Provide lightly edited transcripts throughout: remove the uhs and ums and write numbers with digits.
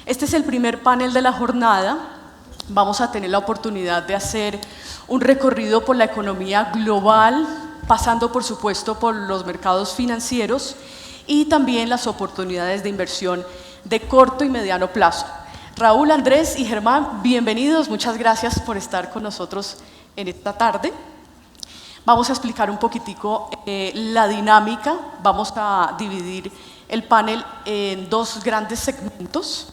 Este es el primer panel de la jornada. Vamos a tener la oportunidad de hacer un recorrido por la economía global, pasando por supuesto por los mercados financieros y también las oportunidades de inversión de corto y mediano plazo. Raúl, Andrés y Germán, bienvenidos, muchas gracias por estar con nosotros en esta tarde. Vamos a explicar un poquitico la dinámica. Vamos a dividir el panel en dos grandes segmentos.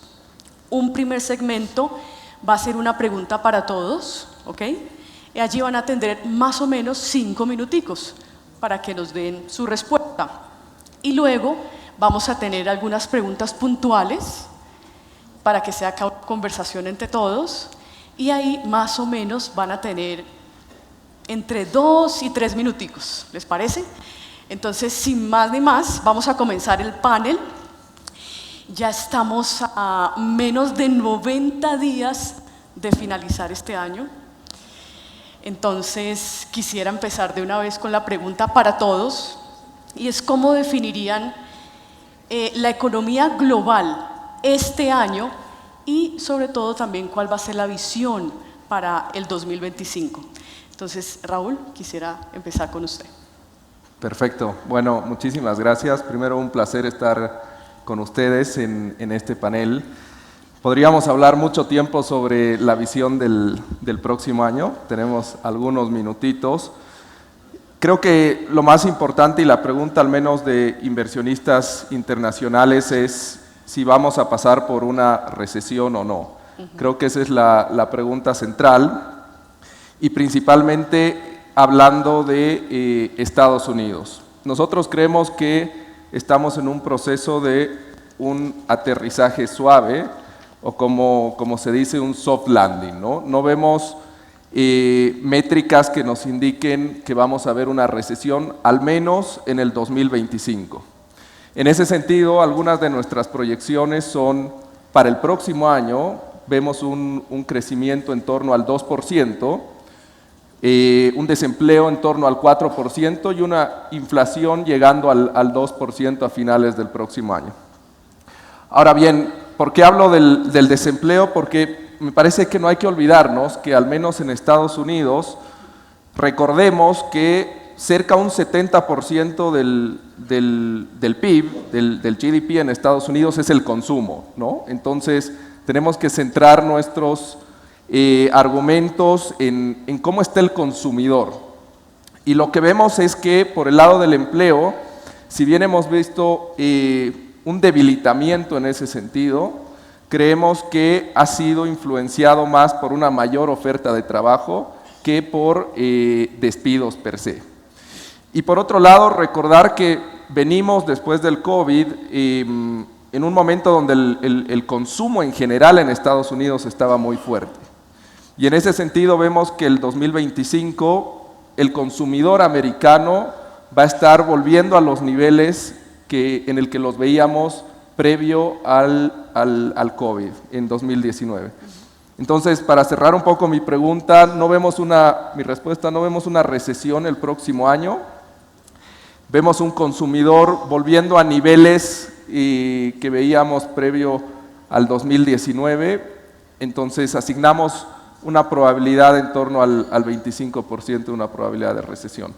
Un primer segmento va a ser una pregunta para todos, ¿ok? Y allí van a tener más o menos 5 minuticos para que nos den su respuesta. Y luego vamos a tener algunas preguntas puntuales para que sea una conversación entre todos. Y ahí más o menos van a tener entre 2 y 3 minuticos, ¿les parece? Entonces, sin más ni más, vamos a comenzar el panel. Ya estamos a menos de 90 días de finalizar este año. Entonces, quisiera empezar de una vez con la pregunta para todos, y es ¿cómo definirían la economía global este año y sobre todo también cuál va a ser la visión para el 2025? Entonces, Raúl, quisiera empezar con usted. Perfecto. Bueno, muchísimas gracias. Primero, un placer estar con ustedes en este panel. Podríamos hablar mucho tiempo sobre la visión del próximo año. Tenemos algunos minutitos. Creo que lo más importante y la pregunta al menos de inversionistas internacionales es si vamos a pasar por una recesión o no. Creo que esa es la pregunta central. Y principalmente hablando de Estados Unidos. Nosotros creemos que estamos en un proceso de un aterrizaje suave, o como se dice, un soft landing, ¿no? No vemos métricas que nos indiquen que vamos a ver una recesión, al menos en el 2025. En ese sentido, algunas de nuestras proyecciones son para el próximo año, vemos un crecimiento en torno al 2%, un desempleo en torno al 4% y una inflación llegando al 2% a finales del próximo año. Ahora bien, ¿por qué hablo del desempleo? Porque me parece que no hay que olvidarnos que al menos en Estados Unidos, recordemos que cerca de un 70% del PIB, del GDP en Estados Unidos es el consumo, ¿no? Entonces, tenemos que centrar nuestros argumentos en cómo está el consumidor. Y lo que vemos es que por el lado del empleo, si bien hemos visto un debilitamiento en ese sentido, creemos que ha sido influenciado más por una mayor oferta de trabajo que por despidos per se. Y por otro lado, recordar que venimos después del COVID en un momento donde el consumo en general en Estados Unidos estaba muy fuerte. Y en ese sentido vemos que el 2025 el consumidor americano va a estar volviendo a los niveles en el que los veíamos previo al COVID en 2019. Entonces, para cerrar un poco mi pregunta, mi respuesta, no vemos una recesión el próximo año. Vemos un consumidor volviendo a niveles que veíamos previo al 2019. Entonces, asignamos una probabilidad en torno al 25% de una probabilidad de recesión.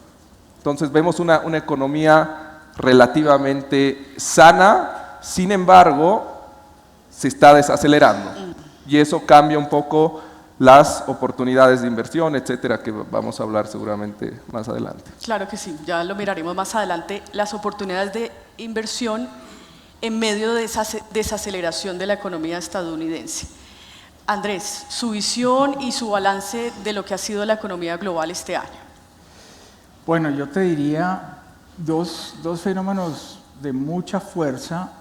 Entonces vemos una economía relativamente sana, sin embargo, se está desacelerando. Y eso cambia un poco las oportunidades de inversión, etcétera, que vamos a hablar seguramente más adelante. Claro que sí, ya lo miraremos más adelante, las oportunidades de inversión en medio de esa desaceleración de la economía estadounidense. Andrés, su visión y su balance de lo que ha sido la economía global este año. Bueno, yo te diría dos fenómenos de mucha fuerza,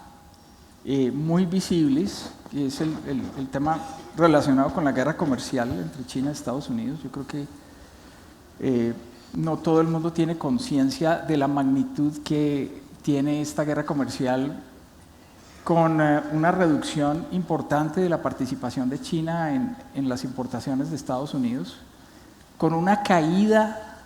muy visibles, que es el tema relacionado con la guerra comercial entre China y Estados Unidos. Yo creo que no todo el mundo tiene conciencia de la magnitud que tiene esta guerra comercial, con una reducción importante de la participación de China en las importaciones de Estados Unidos, con una caída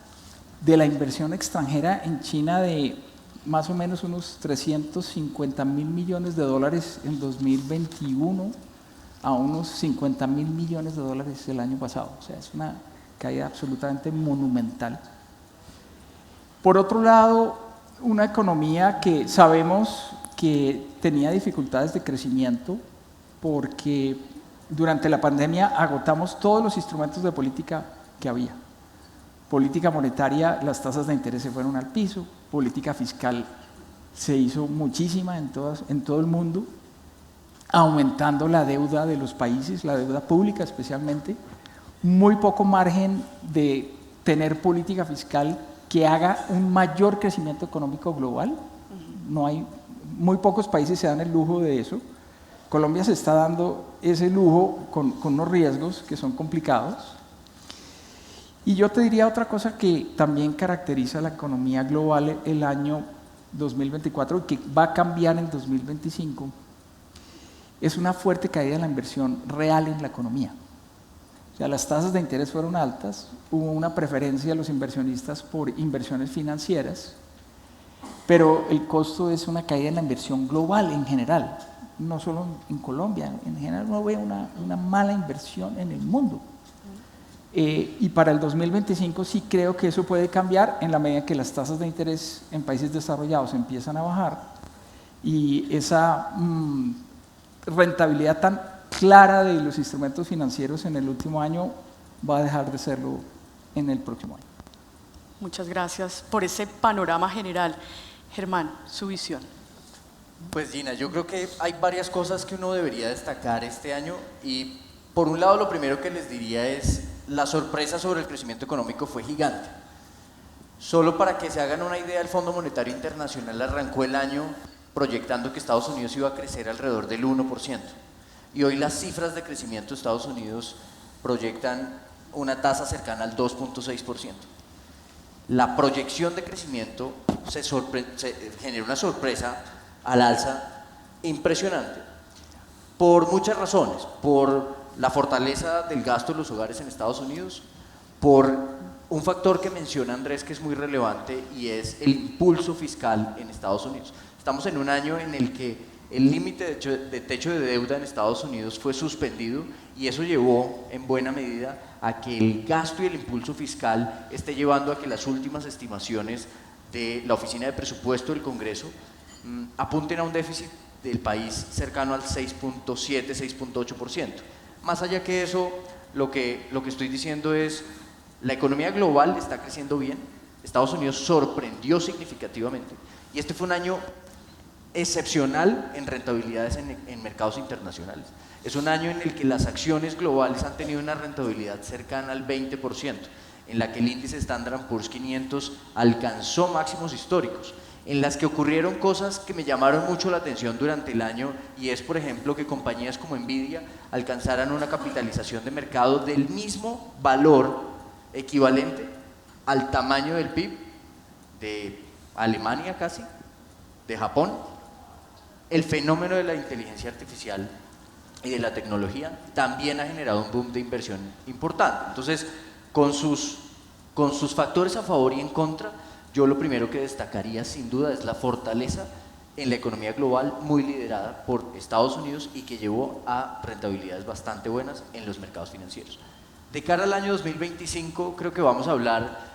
de la inversión extranjera en China de más o menos unos 350.000 millones de dólares en 2021 a unos 50.000 millones de dólares el año pasado. O sea, es una caída absolutamente monumental. Por otro lado, una economía que sabemos que tenía dificultades de crecimiento porque durante la pandemia agotamos todos los instrumentos de política que había. Política monetaria, las tasas de interés se fueron al piso, política fiscal se hizo muchísima en todo el mundo, aumentando la deuda de los países, la deuda pública especialmente, muy poco margen de tener política fiscal que haga un mayor crecimiento económico global. No hay, muy pocos países se dan el lujo de eso. Colombia se está dando ese lujo con unos riesgos que son complicados. Y yo te diría otra cosa que también caracteriza la economía global el año 2024 y que va a cambiar en 2025, es una fuerte caída en la inversión real en la economía. O sea, las tasas de interés fueron altas, hubo una preferencia de los inversionistas por inversiones financieras, pero el costo es una caída en la inversión global en general, no solo en Colombia, en general uno ve una mala inversión en el mundo. Y para el 2025 sí creo que eso puede cambiar en la medida que las tasas de interés en países desarrollados empiezan a bajar y esa rentabilidad tan clara de los instrumentos financieros en el último año va a dejar de serlo en el próximo año. Muchas gracias por ese panorama general. Germán, su visión. Pues Gina, yo creo que hay varias cosas que uno debería destacar este año y por un lado lo primero que les diría es la sorpresa sobre el crecimiento económico fue gigante. Solo para que se hagan una idea, el Fondo Monetario Internacional arrancó el año proyectando que Estados Unidos iba a crecer alrededor del 1%. Y hoy las cifras de crecimiento de Estados Unidos proyectan una tasa cercana al 2.6%. La proyección de crecimiento genera una sorpresa al alza impresionante por muchas razones, por la fortaleza del gasto de los hogares en Estados Unidos, por un factor que menciona Andrés que es muy relevante y es el impulso fiscal en Estados Unidos. Estamos en un año en el que el límite de techo de deuda en Estados Unidos fue suspendido y eso llevó en buena medida a que el gasto y el impulso fiscal esté llevando a que las últimas estimaciones de la Oficina de Presupuesto del Congreso apunten a un déficit del país cercano al 6.7, 6.8%. Más allá que eso, lo que estoy diciendo es la economía global está creciendo bien, Estados Unidos sorprendió significativamente y este fue un año excepcional en rentabilidades en mercados internacionales. Es un año en el que las acciones globales han tenido una rentabilidad cercana al 20%, en la que el índice Standard & Poor's 500 alcanzó máximos históricos, en las que ocurrieron cosas que me llamaron mucho la atención durante el año y es, por ejemplo, que compañías como Nvidia alcanzaran una capitalización de mercado del mismo valor equivalente al tamaño del PIB de Alemania casi, de Japón. El fenómeno de la inteligencia artificial y de la tecnología también ha generado un boom de inversión importante. Entonces, con sus factores a favor y en contra, yo lo primero que destacaría sin duda es la fortaleza en la economía global muy liderada por Estados Unidos y que llevó a rentabilidades bastante buenas en los mercados financieros. De cara al año 2025 creo que vamos a hablar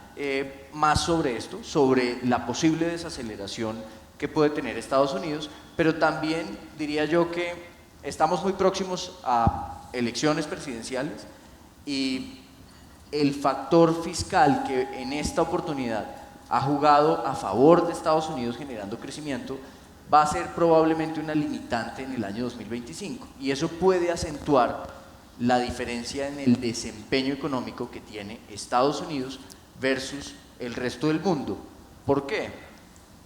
más sobre esto, sobre la posible desaceleración que puede tener Estados Unidos, pero también diría yo que estamos muy próximos a elecciones presidenciales y el factor fiscal que en esta oportunidad ha jugado a favor de Estados Unidos generando crecimiento va a ser probablemente una limitante en el año 2025 y eso puede acentuar la diferencia en el desempeño económico que tiene Estados Unidos versus el resto del mundo. ¿Por qué?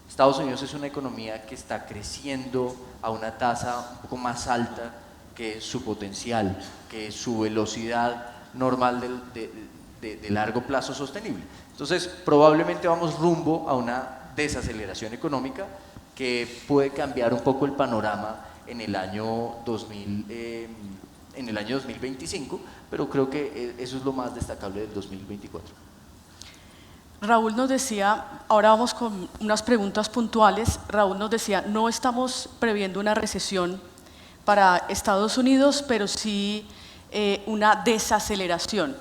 Estados Unidos es una economía que está creciendo a una tasa un poco más alta que su potencial, que su velocidad normal de largo plazo sostenible. Entonces, probablemente vamos rumbo a una desaceleración económica que puede cambiar un poco el panorama en el año 2025, pero creo que eso es lo más destacable del 2024. Raúl nos decía, ahora vamos con unas preguntas puntuales, Raúl nos decía, no estamos previendo una recesión, para Estados Unidos, pero sí una desaceleración.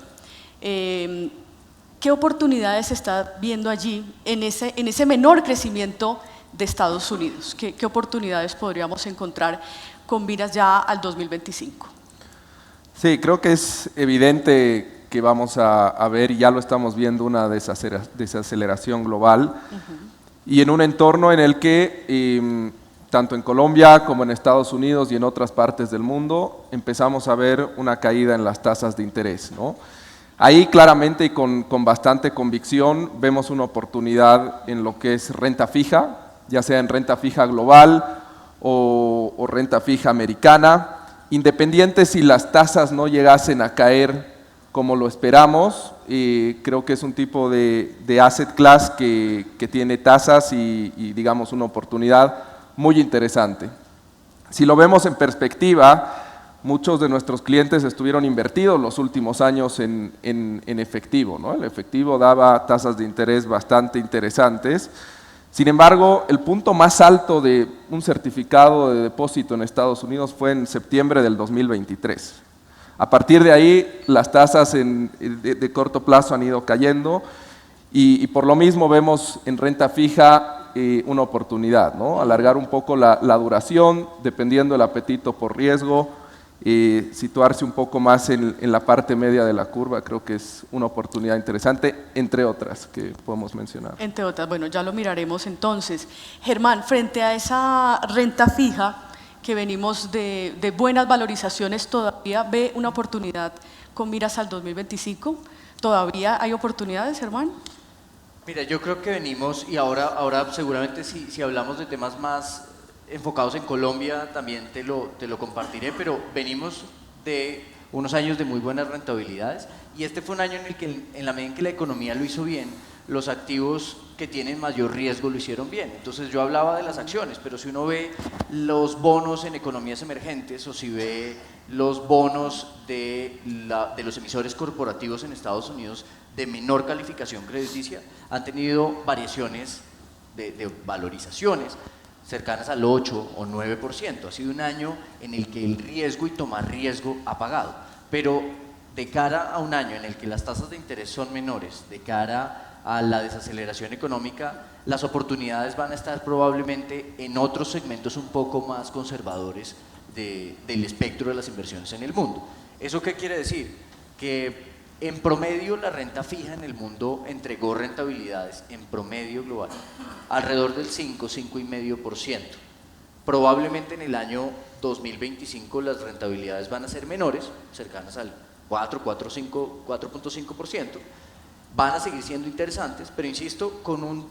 ¿Qué oportunidades se está viendo allí en ese menor crecimiento de Estados Unidos? ¿Qué oportunidades podríamos encontrar con miras ya al 2025? Sí, creo que es evidente que vamos a ver, y ya lo estamos viendo, una desaceleración global y en un entorno en el que tanto en Colombia como en Estados Unidos y en otras partes del mundo empezamos a ver una caída en las tasas de interés, ¿no? Ahí claramente y con bastante convicción vemos una oportunidad en lo que es renta fija, ya sea en renta fija global o renta fija americana, independiente si las tasas no llegasen a caer como lo esperamos. Creo que es un tipo de asset class que tiene tasas y digamos una oportunidad muy interesante. Si lo vemos en perspectiva, muchos de nuestros clientes estuvieron invertidos los últimos años en efectivo, ¿no? El efectivo daba tasas de interés bastante interesantes. Sin embargo, el punto más alto de un certificado de depósito en Estados Unidos fue en septiembre del 2023. A partir de ahí, las tasas de corto plazo han ido cayendo y por lo mismo vemos en renta fija una oportunidad, ¿no? Alargar un poco la duración, dependiendo del apetito por riesgo, situarse un poco más en la parte media de la curva, creo que es una oportunidad interesante, entre otras que podemos mencionar. Entre otras, bueno, ya lo miraremos entonces. Germán, frente a esa renta fija que venimos de buenas valorizaciones, ¿todavía ve una oportunidad con miras al 2025? ¿Todavía hay oportunidades, Germán? Mira, yo creo que venimos, y ahora seguramente si hablamos de temas más enfocados en Colombia, también te lo compartiré, pero venimos de unos años de muy buenas rentabilidades y este fue un año en el que, en la medida en que la economía lo hizo bien, los activos que tienen mayor riesgo lo hicieron bien. Entonces yo hablaba de las acciones, pero si uno ve los bonos en economías emergentes o si ve los bonos de los emisores corporativos en Estados Unidos de menor calificación crediticia, han tenido variaciones de valorizaciones cercanas al 8 o 9%. Ha sido un año en el que el riesgo y tomar riesgo ha pagado. Pero de cara a un año en el que las tasas de interés son menores, de cara a la desaceleración económica, las oportunidades van a estar probablemente en otros segmentos un poco más conservadores del espectro de las inversiones en el mundo. ¿Eso qué quiere decir? Que en promedio la renta fija en el mundo entregó rentabilidades en promedio global alrededor del 5,5%. Probablemente en el año 2025 las rentabilidades van a ser menores, cercanas al 4,5%. Van a seguir siendo interesantes, pero insisto, con un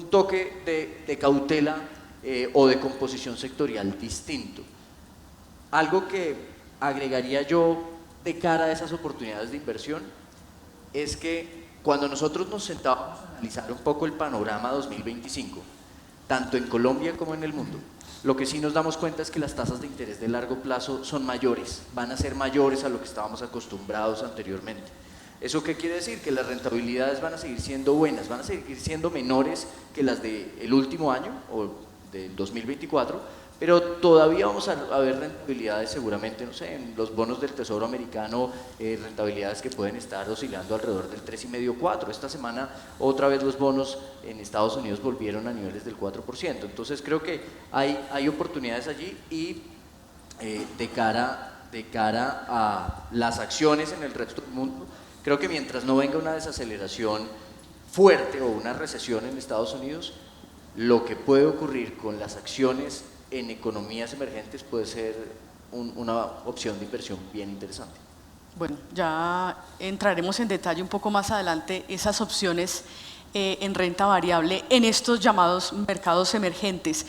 toque de cautela o de composición sectorial distinto. Algo que agregaría yo de cara a esas oportunidades de inversión es que cuando nosotros nos sentábamos a analizar un poco el panorama 2025, tanto en Colombia como en el mundo, lo que sí nos damos cuenta es que las tasas de interés de largo plazo son mayores, van a ser mayores a lo que estábamos acostumbrados anteriormente. ¿Eso qué quiere decir? Que las rentabilidades van a seguir siendo buenas, van a seguir siendo menores que las del último año o del 2024, pero todavía vamos a ver rentabilidades seguramente, no sé, en los bonos del Tesoro americano, rentabilidades que pueden estar oscilando alrededor del 3,5-4%. Esta semana otra vez los bonos en Estados Unidos volvieron a niveles del 4%. Entonces creo que hay oportunidades allí y de cara a las acciones en el resto del mundo, creo que mientras no venga una desaceleración fuerte o una recesión en Estados Unidos, lo que puede ocurrir con las acciones en economías emergentes puede ser una opción de inversión bien interesante. Bueno, ya entraremos en detalle un poco más adelante esas opciones en renta variable en estos llamados mercados emergentes.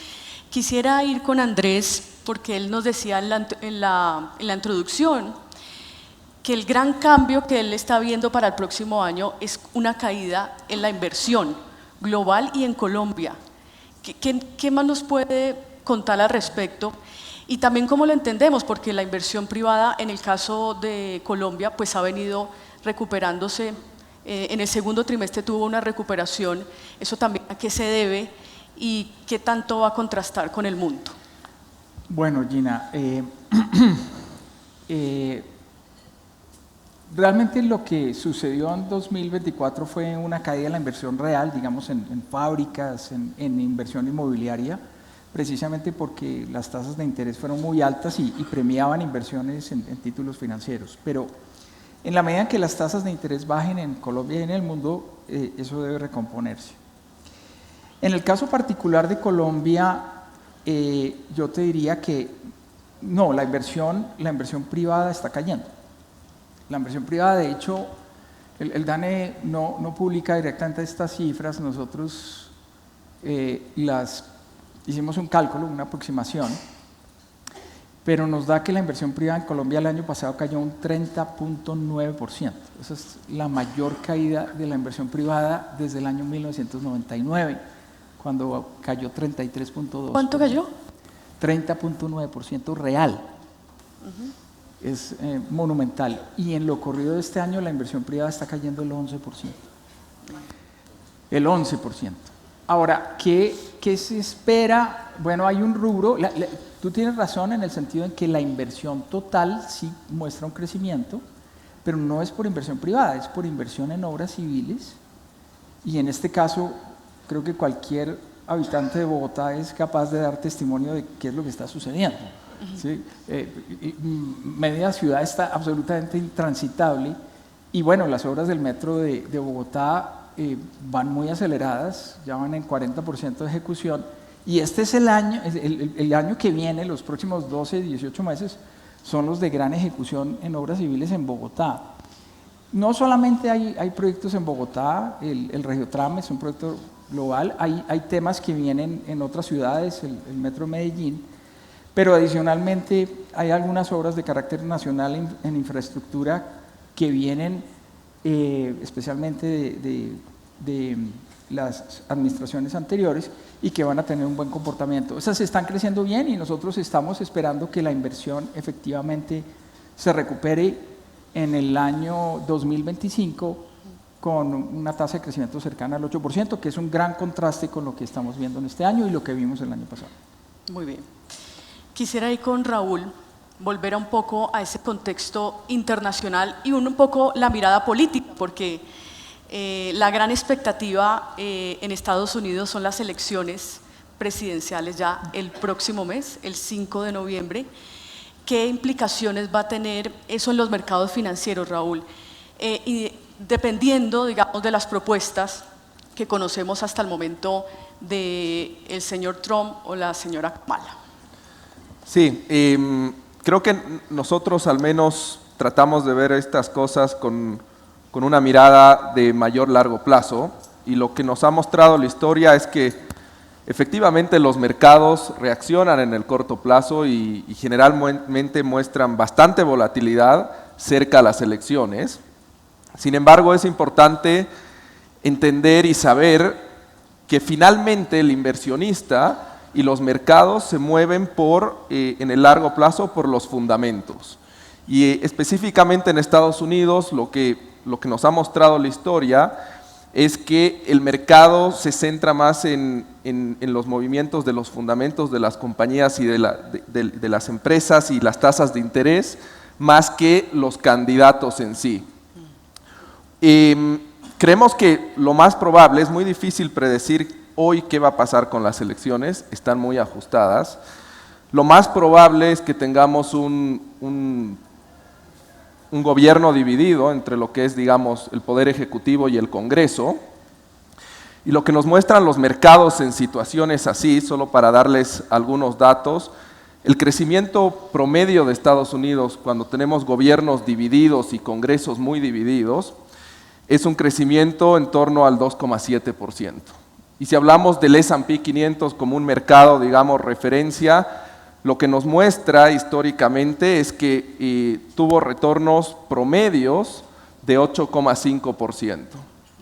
Quisiera ir con Andrés porque él nos decía en la introducción que el gran cambio que él está viendo para el próximo año es una caída en la inversión global y en Colombia. ¿Qué más nos puede contar al respecto? Y también cómo lo entendemos, porque la inversión privada en el caso de Colombia pues ha venido recuperándose, en el segundo trimestre tuvo una recuperación, eso también a qué se debe y qué tanto va a contrastar con el mundo. Bueno, Gina, realmente lo que sucedió en 2024 fue una caída de la inversión real, digamos, en fábricas, en inversión inmobiliaria, precisamente porque las tasas de interés fueron muy altas y premiaban inversiones en títulos financieros. Pero en la medida en que las tasas de interés bajen en Colombia y en el mundo, eso debe recomponerse. En el caso particular de Colombia, yo te diría que no, la inversión privada está cayendo. La inversión privada, de hecho, el DANE no publica directamente estas cifras, nosotros hicimos un cálculo, una aproximación, pero nos da que la inversión privada en Colombia el año pasado cayó un 30.9%. Esa es la mayor caída de la inversión privada desde el año 1999, cuando cayó 33.2%. ¿Cuánto cayó? 30.9% real. Es monumental. Y en lo corrido de este año la inversión privada está cayendo el 11%. El 11%. Ahora, ¿qué se espera? Bueno, hay un rubro, tú tienes razón en el sentido en que la inversión total sí muestra un crecimiento, pero no es por inversión privada, es por inversión en obras civiles. Y en este caso, creo que cualquier habitante de Bogotá es capaz de dar testimonio de qué es lo que está sucediendo. ¿Sí? Media ciudad está absolutamente intransitable y bueno, las obras del metro de Bogotá van muy aceleradas, ya van en 40% de ejecución y este es el año que viene, los próximos 12, 18 meses son los de gran ejecución en obras civiles en Bogotá. No solamente hay proyectos en Bogotá, el Regiotram es un proyecto global, hay temas que vienen en otras ciudades, el metro de Medellín, pero adicionalmente hay algunas obras de carácter nacional en infraestructura que vienen especialmente de las administraciones anteriores y que van a tener un buen comportamiento. Esas están creciendo bien y nosotros estamos esperando que la inversión efectivamente se recupere en el año 2025 con una tasa de crecimiento cercana al 8%, que es un gran contraste con lo que estamos viendo en este año y lo que vimos el año pasado. Muy bien. Quisiera ir con Raúl, volver un poco a ese contexto internacional y un poco la mirada política, porque la gran expectativa en Estados Unidos son las elecciones presidenciales ya el próximo mes, el 5 de noviembre. ¿Qué implicaciones va a tener eso en los mercados financieros, Raúl? Y dependiendo, digamos, de las propuestas que conocemos hasta el momento del señor Trump o la señora Kamala. Sí, creo que nosotros al menos tratamos de ver estas cosas con una mirada de mayor largo plazo y lo que nos ha mostrado la historia es que efectivamente los mercados reaccionan en el corto plazo y generalmente muestran bastante volatilidad cerca a las elecciones. Sin embargo, es importante entender y saber que finalmente el inversionista y los mercados se mueven en el largo plazo por los fundamentos. Y específicamente en Estados Unidos lo que nos ha mostrado la historia es que el mercado se centra más en los movimientos de los fundamentos de las compañías y de las empresas y las tasas de interés, más que los candidatos en sí. Creemos que lo más probable, es muy difícil predecir hoy qué va a pasar con las elecciones, están muy ajustadas. Lo más probable es que tengamos un gobierno dividido entre lo que es, digamos, el Poder Ejecutivo y el Congreso. Y lo que nos muestran los mercados en situaciones así, solo para darles algunos datos, el crecimiento promedio de Estados Unidos cuando tenemos gobiernos divididos y congresos muy divididos, es un crecimiento en torno al 2,7%. Y si hablamos del S&P 500 como un mercado, digamos, referencia, lo que nos muestra históricamente es que tuvo retornos promedios de 8,5%.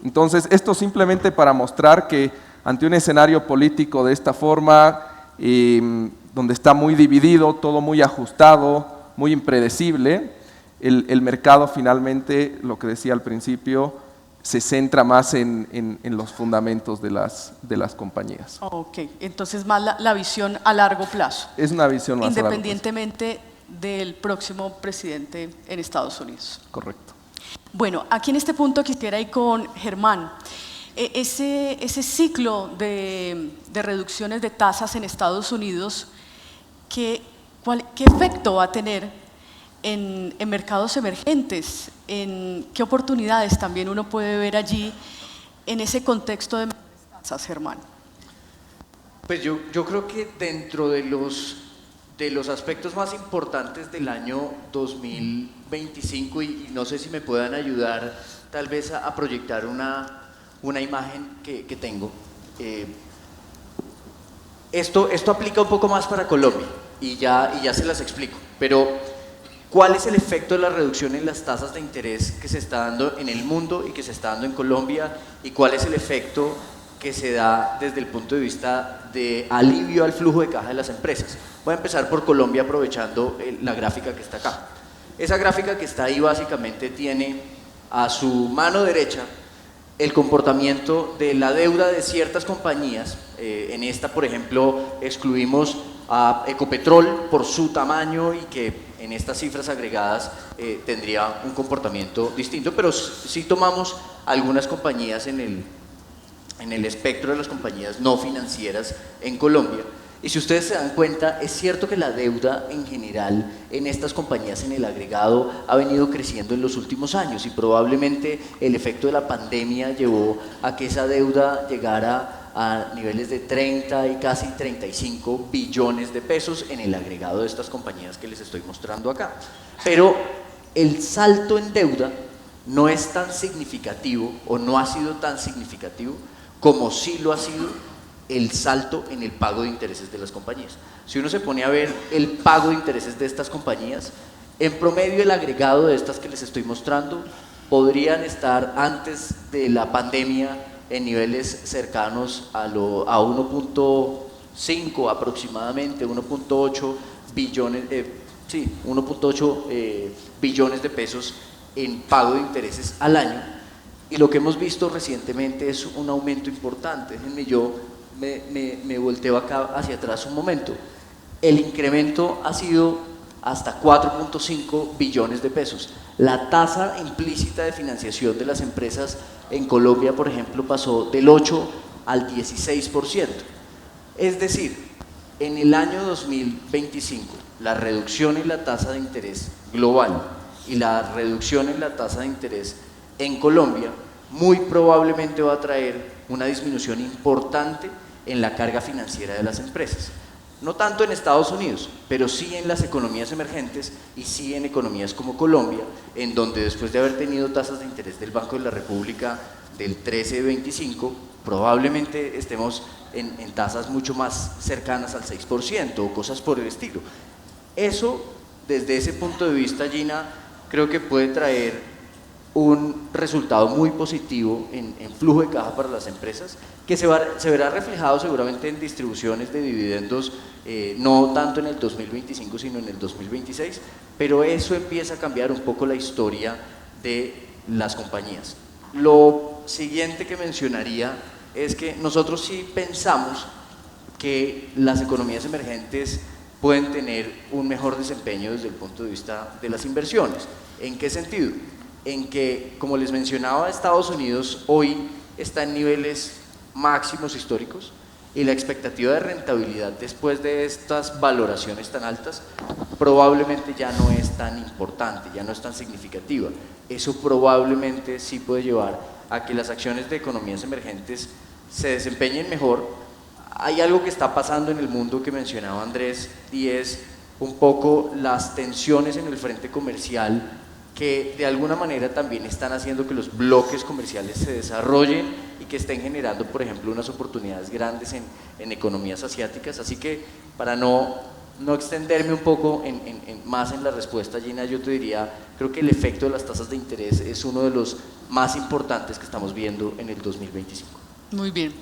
Entonces, esto simplemente para mostrar que ante un escenario político de esta forma, donde está muy dividido, todo muy ajustado, muy impredecible, el mercado finalmente, lo que decía al principio, se centra más en los fundamentos de las compañías. Ok, entonces más la visión a largo plazo, Es una visión más a largo plazo. independientemente del próximo presidente en Estados Unidos. Correcto. Bueno, aquí en este punto quisiera ir con Germán. Ese ciclo de reducciones de tasas en Estados Unidos, ¿qué efecto va a tener en mercados emergentes? ¿Qué oportunidades también uno puede ver allí en ese contexto de tasas, Germán? Pues yo creo que dentro de los aspectos más importantes del año 2025, y no sé si me puedan ayudar tal vez a proyectar una imagen que tengo. Esto aplica un poco más para Colombia y ya se las explico, pero ¿cuál es el efecto de la reducción en las tasas de interés que se está dando en el mundo y que se está dando en Colombia? ¿Y cuál es el efecto que se da desde el punto de vista de alivio al flujo de caja de las empresas? Voy a empezar por Colombia aprovechando la gráfica que está acá. Esa gráfica que está ahí básicamente tiene a su mano derecha el comportamiento de la deuda de ciertas compañías. En esta, por ejemplo, excluimos a Ecopetrol por su tamaño y que en estas cifras agregadas tendría un comportamiento distinto, pero sí tomamos algunas compañías en el espectro de las compañías no financieras en Colombia. Y si ustedes se dan cuenta, es cierto que la deuda en general en estas compañías en el agregado ha venido creciendo en los últimos años y probablemente el efecto de la pandemia llevó a que esa deuda llegara a niveles de 30 y casi 35 billones de pesos en el agregado de estas compañías que les estoy mostrando acá. Pero el salto en deuda no es tan significativo o no ha sido tan significativo como sí lo ha sido el salto en el pago de intereses de las compañías. Si uno se pone a ver el pago de intereses de estas compañías, en promedio el agregado de estas que les estoy mostrando podrían estar antes de la pandemia en niveles cercanos a 1.5 aproximadamente, 1.8 billones, 1.8 billones de pesos en pago de intereses al año. Y lo que hemos visto recientemente es un aumento importante. Déjenme me volteo acá hacia atrás un momento. El incremento ha sido hasta 4.5 billones de pesos. La tasa implícita de financiación de las empresas en Colombia, por ejemplo, pasó del 8 al 16%. Es decir, en el año 2025, la reducción en la tasa de interés global y la reducción en la tasa de interés en Colombia muy probablemente va a traer una disminución importante en la carga financiera de las empresas. No tanto en Estados Unidos, pero sí en las economías emergentes y sí en economías como Colombia, en donde después de haber tenido tasas de interés del Banco de la República del 13-25, probablemente estemos en tasas mucho más cercanas al 6% o cosas por el estilo. Eso, desde ese punto de vista, Gina, creo que puede traer un resultado muy positivo en flujo de caja para las empresas, que se verá reflejado seguramente en distribuciones de dividendos, no tanto en el 2025 sino en el 2026, pero eso empieza a cambiar un poco la historia de las compañías. Lo siguiente que mencionaría es que nosotros sí pensamos que las economías emergentes pueden tener un mejor desempeño desde el punto de vista de las inversiones. ¿En qué sentido? En que, como les mencionaba, Estados Unidos hoy está en niveles máximos históricos y la expectativa de rentabilidad después de estas valoraciones tan altas probablemente ya no es tan importante, ya no es tan significativa. Eso probablemente sí puede llevar a que las acciones de economías emergentes se desempeñen mejor. Hay algo que está pasando en el mundo que mencionaba Andrés y es un poco las tensiones en el frente comercial que de alguna manera también están haciendo que los bloques comerciales se desarrollen y que estén generando, por ejemplo, unas oportunidades grandes en economías asiáticas. Así que para no extenderme un poco más en la respuesta, Gina, yo te diría, creo que el efecto de las tasas de interés es uno de los más importantes que estamos viendo en el 2025. Muy bien.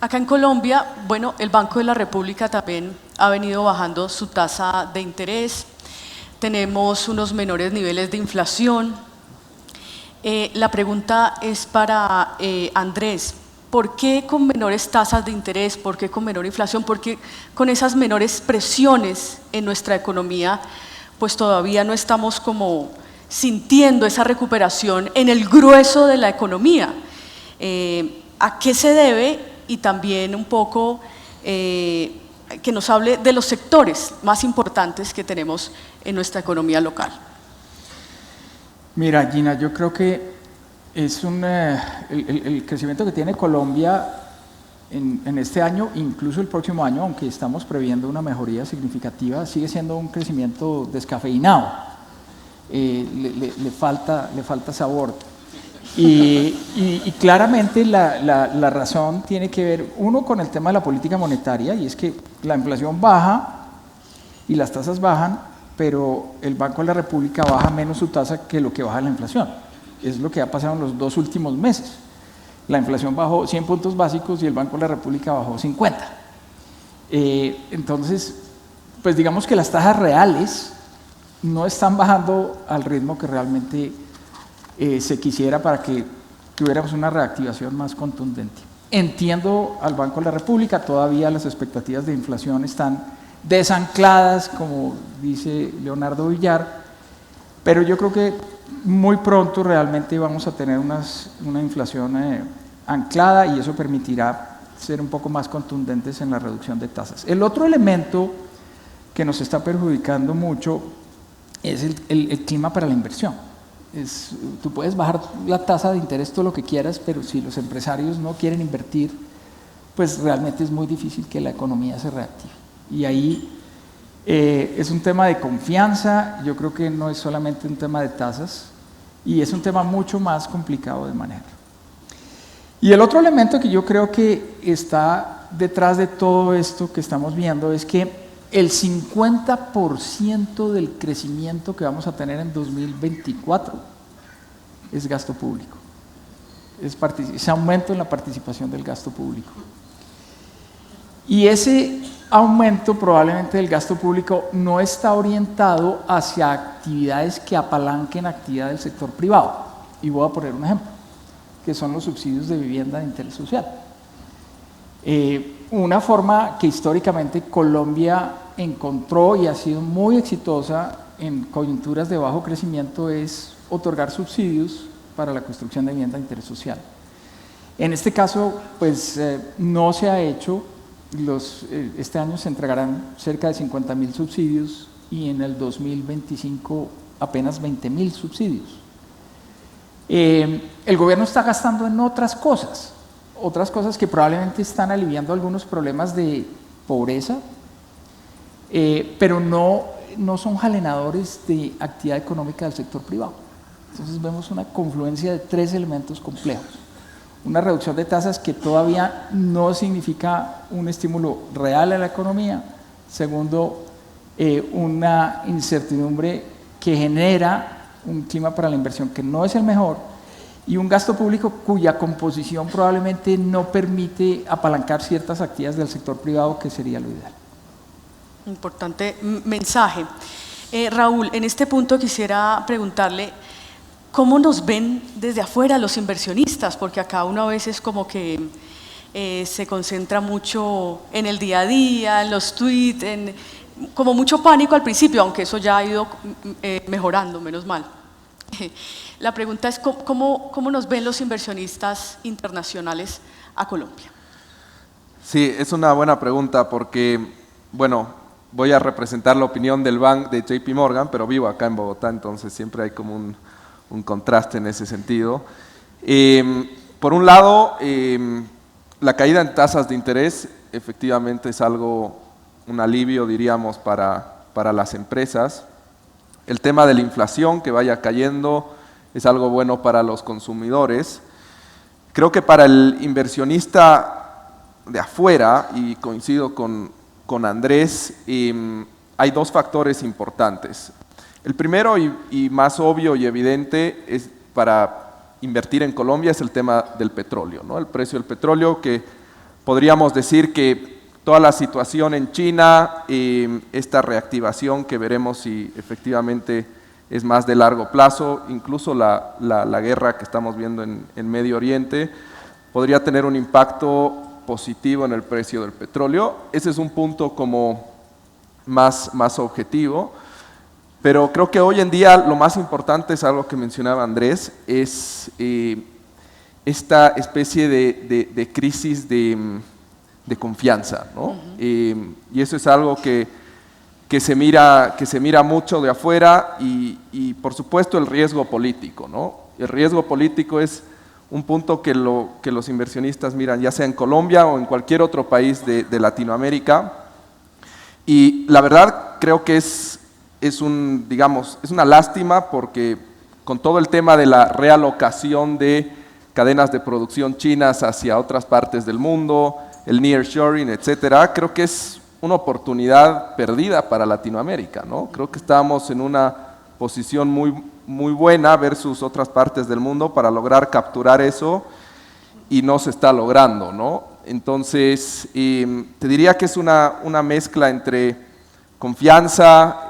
Acá en Colombia, bueno, el Banco de la República también ha venido bajando su tasa de interés. Tenemos unos menores niveles de inflación. La pregunta es para Andrés. ¿Por qué con menores tasas de interés? ¿Por qué con menor inflación? ¿Por qué con esas menores presiones en nuestra economía, pues todavía no estamos como sintiendo esa recuperación en el grueso de la economía? ¿A qué se debe? Y también un poco que nos hable de los sectores más importantes que tenemos en nuestra economía local. Mira, Gina, yo creo que es el crecimiento que tiene Colombia en este año, incluso el próximo año, aunque estamos previendo una mejoría significativa, sigue siendo un crecimiento descafeinado. Le falta sabor. Y claramente la razón tiene que ver, uno, con el tema de la política monetaria, y es que la inflación baja y las tasas bajan, pero el Banco de la República baja menos su tasa que lo que baja la inflación. Es lo que ha pasado en los 2 últimos meses. La inflación bajó 100 puntos básicos y el Banco de la República bajó 50. Entonces, pues digamos que las tasas reales no están bajando al ritmo que realmente se quisiera para que tuviéramos una reactivación más contundente. Entiendo al Banco de la República, todavía las expectativas de inflación están desancladas, como dice Leonardo Villar, pero yo creo que muy pronto realmente vamos a tener una inflación anclada y eso permitirá ser un poco más contundentes en la reducción de tasas. El otro elemento que nos está perjudicando mucho es el clima para la inversión. Tú puedes bajar la tasa de interés todo lo que quieras, pero si los empresarios no quieren invertir, pues realmente es muy difícil que la economía se reactive. Y ahí es un tema de confianza, yo creo que no es solamente un tema de tasas, y es un tema mucho más complicado de manejar. Y el otro elemento que yo creo que está detrás de todo esto que estamos viendo es que el 50% del crecimiento que vamos a tener en 2024 es gasto público, es aumento en la participación del gasto público. Y ese aumento probablemente del gasto público no está orientado hacia actividades que apalanquen actividad del sector privado. Y voy a poner un ejemplo, que son los subsidios de vivienda de interés social. Una forma que históricamente Colombia encontró y ha sido muy exitosa en coyunturas de bajo crecimiento es otorgar subsidios para la construcción de vivienda de interés social. En este caso, pues no se ha hecho. Este año se entregarán cerca de 50.000 subsidios y en el 2025 apenas 20.000 subsidios. El gobierno está gastando en otras cosas que probablemente están aliviando algunos problemas de pobreza, pero no son jalenadores de actividad económica del sector privado. Entonces vemos una confluencia de 3 elementos complejos. Una reducción de tasas que todavía no significa un estímulo real a la economía. Segundo, una incertidumbre que genera un clima para la inversión que no es el mejor y un gasto público cuya composición probablemente no permite apalancar ciertas actividades del sector privado, que sería lo ideal. Importante mensaje. Raúl, en este punto quisiera preguntarle, ¿cómo nos ven desde afuera los inversionistas? Porque acá uno a veces como que se concentra mucho en el día a día, en los tweets, como mucho pánico al principio, aunque eso ya ha ido mejorando, menos mal. La pregunta es, ¿cómo nos ven los inversionistas internacionales a Colombia? Sí, es una buena pregunta porque, bueno, voy a representar la opinión del banco de JP Morgan, pero vivo acá en Bogotá, entonces siempre hay como un contraste en ese sentido. Por un lado, la caída en tasas de interés efectivamente es un alivio, diríamos, para las empresas. El tema de la inflación que vaya cayendo es algo bueno para los consumidores. Creo que para el inversionista de afuera, y coincido con Andrés, hay 2 factores importantes. El primero y más obvio y evidente es para invertir en Colombia es el tema del petróleo, ¿no? El precio del petróleo, que podríamos decir que toda la situación en China, esta reactivación que veremos si efectivamente es más de largo plazo. Incluso la guerra que estamos viendo en Medio Oriente podría tener un impacto positivo en el precio del petróleo. Ese es un punto como más objetivo. Pero creo que hoy en día lo más importante es algo que mencionaba Andrés, es esta especie de crisis de confianza, ¿no? Y eso es algo que se mira mucho de afuera y por supuesto el riesgo político, ¿no? El riesgo político es un punto que los inversionistas miran, ya sea en Colombia o en cualquier otro país de Latinoamérica. Y la verdad creo que es una lástima porque con todo el tema de la realocación de cadenas de producción chinas hacia otras partes del mundo, el nearshoring, etcétera, creo que es una oportunidad perdida para Latinoamérica, ¿no? Creo que estamos en una posición muy buena versus otras partes del mundo para lograr capturar eso y no se está logrando, ¿no? Entonces, te diría que es una mezcla entre confianza,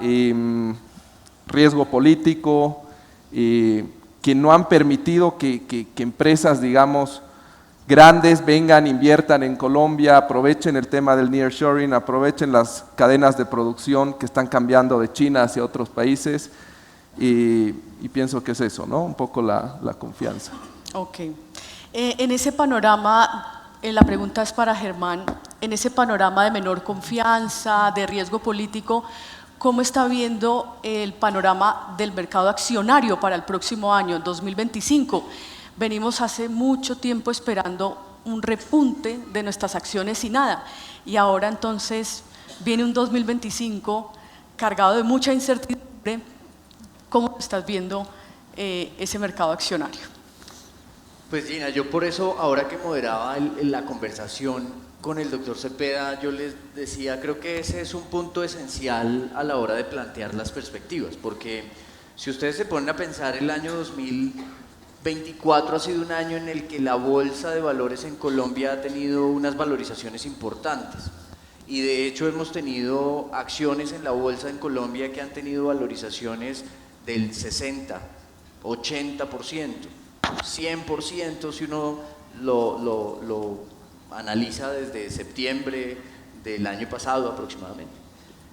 riesgo político, que no han permitido que empresas, digamos, grandes vengan, inviertan en Colombia, aprovechen el tema del nearshoring, aprovechen las cadenas de producción que están cambiando de China hacia otros países y pienso que es eso, ¿no? Un poco la confianza. Ok. En ese panorama, la pregunta es para Germán, en ese panorama de menor confianza, de riesgo político, ¿cómo está viendo el panorama del mercado accionario para el próximo año, 2025? Venimos hace mucho tiempo esperando un repunte de nuestras acciones y nada. Y ahora entonces viene un 2025 cargado de mucha incertidumbre. ¿Cómo estás viendo ese mercado accionario? Pues Gina, yo por eso, ahora que moderaba la conversación con el doctor Cepeda, yo les decía, creo que ese es un punto esencial a la hora de plantear las perspectivas, porque si ustedes se ponen a pensar, el año 2024 ha sido un año en el que la bolsa de valores en Colombia ha tenido unas valorizaciones importantes. Y de hecho hemos tenido acciones en la bolsa en Colombia que han tenido valorizaciones del 60, 80%, 100% si uno lo analiza desde septiembre del año pasado aproximadamente.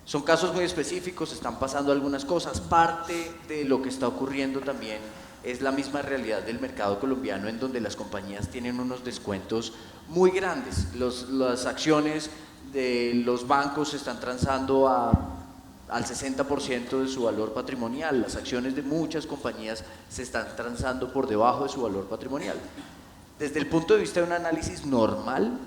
Son casos muy específicos, están pasando algunas cosas. Parte de lo que está ocurriendo también es la misma realidad del mercado colombiano, en donde las compañías tienen unos descuentos muy grandes. Las acciones de los bancos se están transando al 60% de su valor patrimonial. Las acciones de muchas compañías se están transando por debajo de su valor patrimonial. Desde el punto de vista de un análisis normal,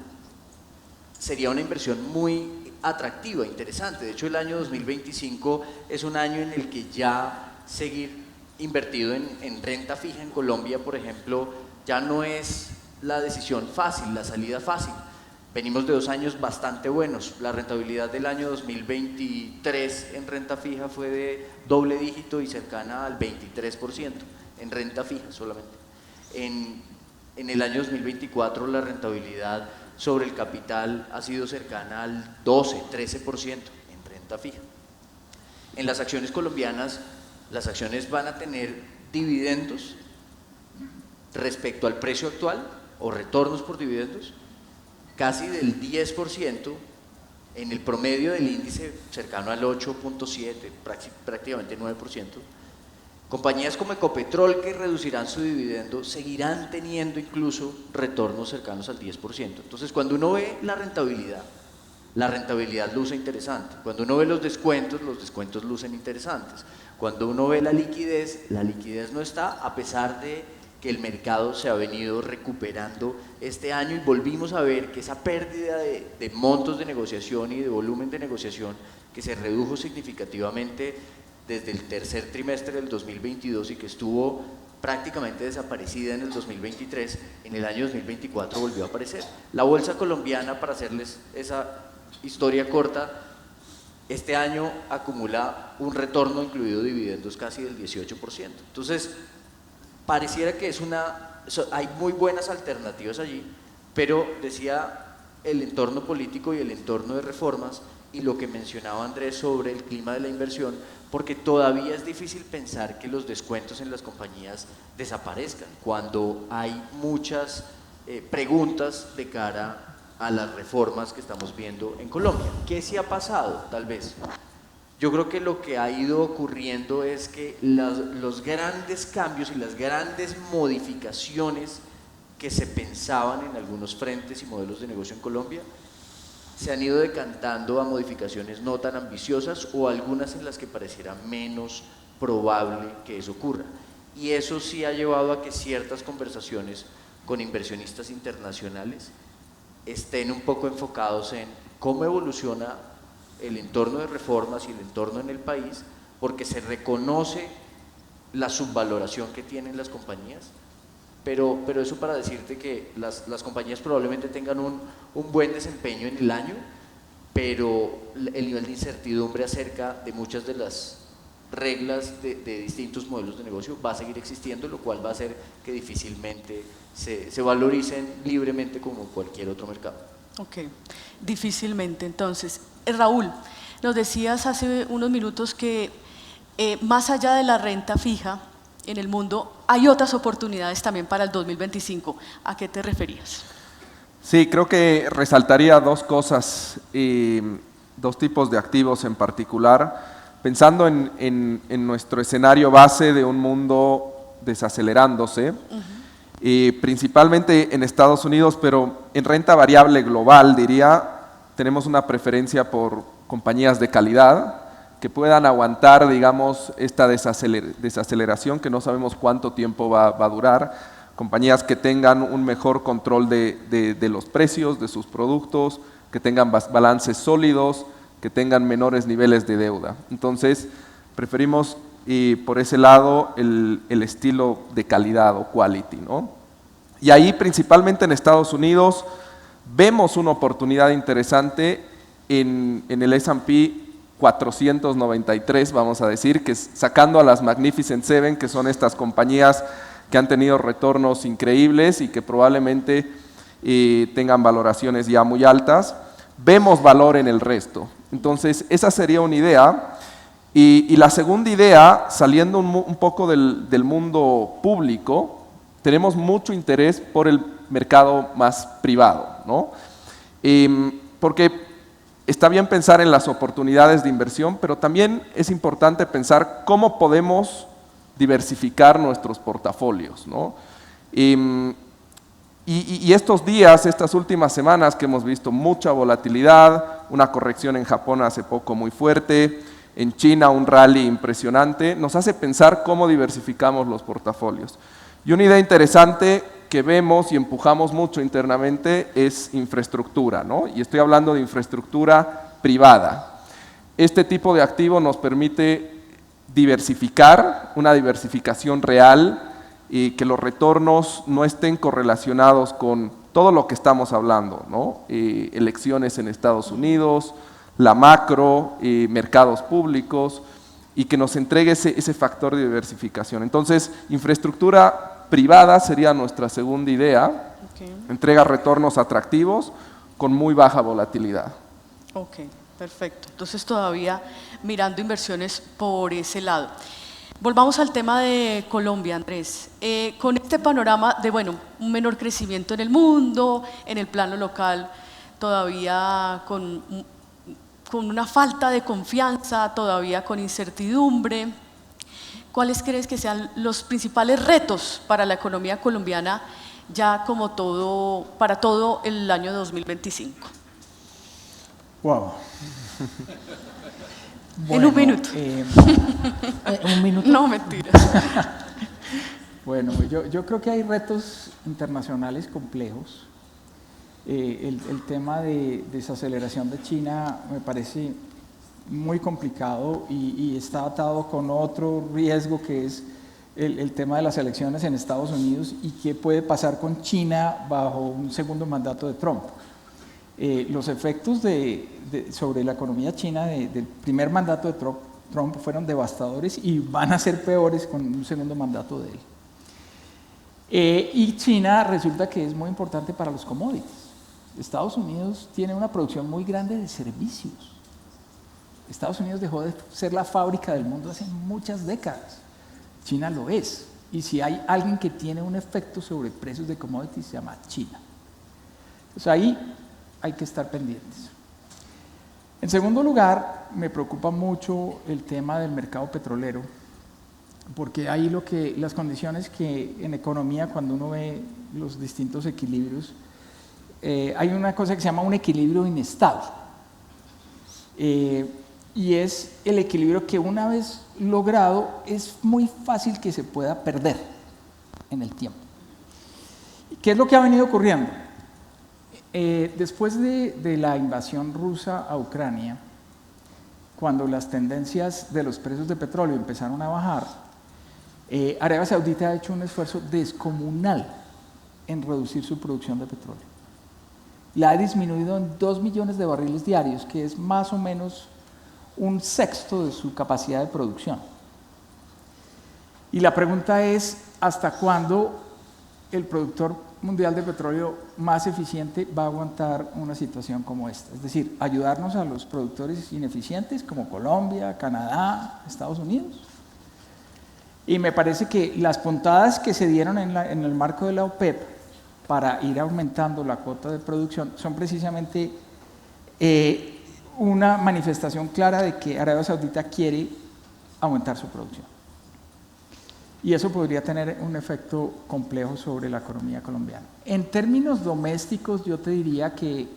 sería una inversión muy atractiva, interesante. De hecho, el año 2025 es un año en el que ya seguir invertido en renta fija en Colombia, por ejemplo, ya no es la decisión fácil, la salida fácil. Venimos de 2 años bastante buenos. La rentabilidad del año 2023 en renta fija fue de doble dígito y cercana al 23% en renta fija solamente. En el año 2024 la rentabilidad sobre el capital ha sido cercana al 12, 13% en renta fija. En las acciones colombianas, las acciones van a tener dividendos respecto al precio actual o retornos por dividendos casi del 10%, en el promedio del índice cercano al 8.7, prácticamente 9%. Compañías como Ecopetrol, que reducirán su dividendo, seguirán teniendo incluso retornos cercanos al 10%. Entonces, cuando uno ve la rentabilidad luce interesante. Cuando uno ve los descuentos lucen interesantes. Cuando uno ve la liquidez no está, a pesar de que el mercado se ha venido recuperando este año, y volvimos a ver que esa pérdida de montos de negociación y de volumen de negociación que se redujo significativamente desde el tercer trimestre del 2022 y que estuvo prácticamente desaparecida en el 2023, en el año 2024 volvió a aparecer. La bolsa colombiana, para hacerles esa historia corta, este año acumula un retorno incluido dividendos casi del 18%. Entonces, pareciera que hay muy buenas alternativas allí, pero decía el entorno político y el entorno de reformas y lo que mencionaba Andrés sobre el clima de la inversión, porque todavía es difícil pensar que los descuentos en las compañías desaparezcan cuando hay muchas preguntas de cara a las reformas que estamos viendo en Colombia. ¿Qué sí ha pasado? Tal vez. Yo creo que lo que ha ido ocurriendo es que los grandes cambios y las grandes modificaciones que se pensaban en algunos frentes y modelos de negocio en Colombia se han ido decantando a modificaciones no tan ambiciosas o algunas en las que pareciera menos probable que eso ocurra. Y eso sí ha llevado a que ciertas conversaciones con inversionistas internacionales estén un poco enfocados en cómo evoluciona el entorno de reformas y el entorno en el país, porque se reconoce la subvaloración que tienen las compañías, pero eso para decirte que las compañías probablemente tengan un buen desempeño en el año, pero el nivel de incertidumbre acerca de muchas de las reglas de distintos modelos de negocio va a seguir existiendo, lo cual va a hacer que difícilmente se valoricen libremente como cualquier otro mercado. Ok, difícilmente. Entonces, Raúl, nos decías hace unos minutos que más allá de la renta fija en el mundo, hay otras oportunidades también para el 2025. ¿A qué te referías? Sí, creo que resaltaría dos cosas, dos tipos de activos en particular, pensando en nuestro escenario base de un mundo desacelerándose, principalmente en Estados Unidos, pero en renta variable global, diría, tenemos una preferencia por compañías de calidad que puedan aguantar, digamos, esta desaceleración que no sabemos cuánto tiempo va a durar, compañías que tengan un mejor control de los precios de sus productos, que tengan balances sólidos, que tengan menores niveles de deuda. Entonces, preferimos por ese lado el estilo de calidad o quality, ¿no? Y ahí, principalmente en Estados Unidos, vemos una oportunidad interesante en el S&P 493, vamos a decir, que es sacando a las Magnificent Seven, que son estas compañías que han tenido retornos increíbles y que probablemente tengan valoraciones ya muy altas, vemos valor en el resto. Entonces, esa sería una idea. Y la segunda idea, saliendo un poco del mundo público, tenemos mucho interés por el mercado más privado, ¿no? Porque está bien pensar en las oportunidades de inversión, pero también es importante pensar cómo podemos diversificar nuestros portafolios, ¿no? Y estos días, estas últimas semanas que hemos visto mucha volatilidad, una corrección en Japón hace poco muy fuerte, en China un rally impresionante, nos hace pensar cómo diversificamos los portafolios. Y una idea interesante que vemos y empujamos mucho internamente es infraestructura, ¿no? Y estoy hablando de infraestructura privada. Este tipo de activo nos permite diversificar, una diversificación real, y que los retornos no estén correlacionados con todo lo que estamos hablando, ¿no? Elecciones en Estados Unidos, la macro, mercados públicos, y que nos entregue ese factor de diversificación. Entonces, infraestructura privada sería nuestra segunda idea, entrega retornos atractivos con muy baja volatilidad. Ok, perfecto. Entonces todavía mirando inversiones por ese lado. Volvamos al tema de Colombia, Andrés. Con este panorama de, bueno, un menor crecimiento en el mundo, en el plano local, todavía con una falta de confianza, todavía con incertidumbre, ¿cuáles crees que sean los principales retos para la economía colombiana ya como todo, para todo el año 2025? Wow. En un minuto. ¿Un minuto? No, mentiras. Bueno, yo creo que hay retos internacionales complejos. El tema de desaceleración de China me parece muy complicado y está atado con otro riesgo que es el tema de las elecciones en Estados Unidos y qué puede pasar con China bajo un segundo mandato de Trump. Los efectos sobre la economía china del primer mandato de Trump fueron devastadores y van a ser peores con un segundo mandato de él. Y China resulta que es muy importante para los commodities. Estados Unidos tiene una producción muy grande de servicios Estados Unidos dejó de ser la fábrica del mundo hace muchas décadas. China lo es. Y si hay alguien que tiene un efecto sobre precios de commodities, se llama China. Pues ahí hay que estar pendientes. En segundo lugar, me preocupa mucho el tema del mercado petrolero, porque ahí las condiciones que en economía, cuando uno ve los distintos equilibrios, hay una cosa que se llama un equilibrio inestable. Y es el equilibrio que una vez logrado es muy fácil que se pueda perder en el tiempo. ¿Qué es lo que ha venido ocurriendo? Después de la invasión rusa a Ucrania, cuando las tendencias de los precios de petróleo empezaron a bajar, Arabia Saudita ha hecho un esfuerzo descomunal en reducir su producción de petróleo. La ha disminuido en 2 millones de barriles diarios, que es más o menos un sexto de su capacidad de producción. Y la pregunta es, ¿hasta cuándo el productor mundial de petróleo más eficiente va a aguantar una situación como esta? Es decir, ayudarnos a los productores ineficientes como Colombia, Canadá, Estados Unidos. Y me parece que las puntadas que se dieron en el marco de la OPEP para ir aumentando la cuota de producción son precisamente una manifestación clara de que Arabia Saudita quiere aumentar su producción. Y eso podría tener un efecto complejo sobre la economía colombiana. En términos domésticos, yo te diría que